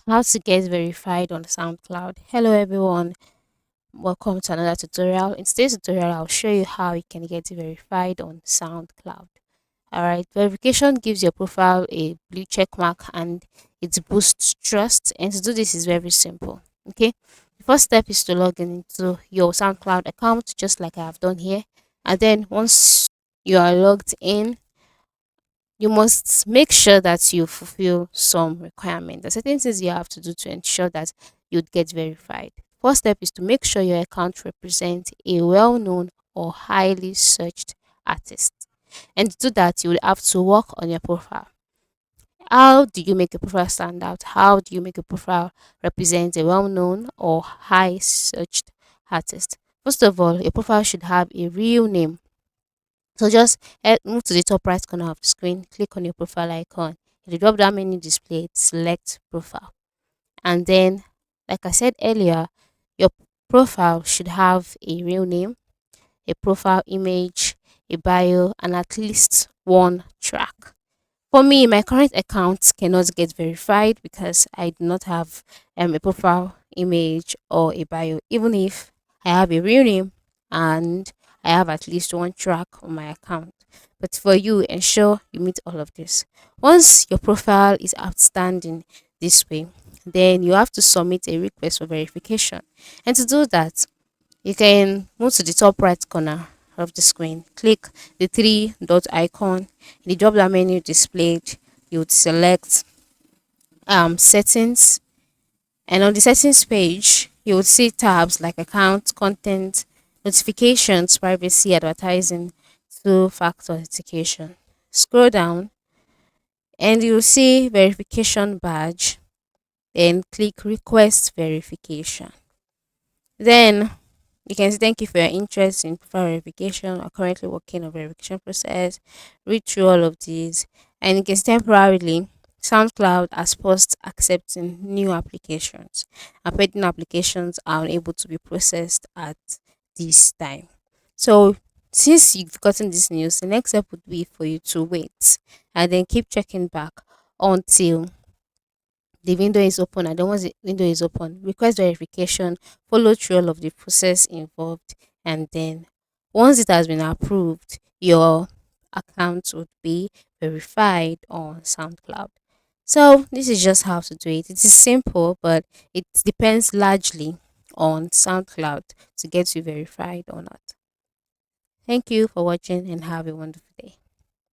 How to get verified on SoundCloud. Hello everyone, welcome to another tutorial. In today's tutorial, I'll show you how you can get verified on SoundCloud. Alright, verification gives your profile a blue check mark and it boosts trust. And to do this is very simple. Okay, the first step is to log into your SoundCloud account, just like I have done here. And then once you are logged in, you must make sure that you fulfill some requirements. There are certain things you have to do to ensure that you'd get verified. First step is to make sure your account represents a well-known or highly searched artist. And to do that, you will have to work on your profile. How do you make a profile stand out? How do you make a profile represent a well-known or high searched artist? First of all, your profile should have a real name. So just move to the top right corner of the screen, click on your profile icon. In the drop down menu displayed, select profile. And then, like I said earlier, your profile should have a real name, a profile image, a bio, and at least one track. For me, my current account cannot get verified because I do not have a profile image or a bio, even if I have a real name and I have at least one track on my account. But for you, ensure you meet all of this. Once your profile is outstanding this way, then you have to submit a request for verification. And to do that, you can move to the top right corner of the screen, click the three dot icon. In the drop down menu displayed, you would select settings, and on the settings page, you would see tabs like account, content, notifications, privacy, advertising, two-factor authentication. Scroll down and you'll see verification badge, then click request verification. Then you can say thank you for your interest in profile verification. I'm currently working on verification process. Read through all of these, and you can temporarily SoundCloud has paused accepting new applications, and pending applications are unable to be processed at this time. So since you've gotten this news, the next step would be for you to wait and then keep checking back until the window is open. And then once the window is open, request verification, follow through all of the process involved, and then once it has been approved, your account would be verified on SoundCloud. So this is just how to do it. It is simple, but it depends largely on SoundCloud to get you verified or not. Thank you for watching and have a wonderful day.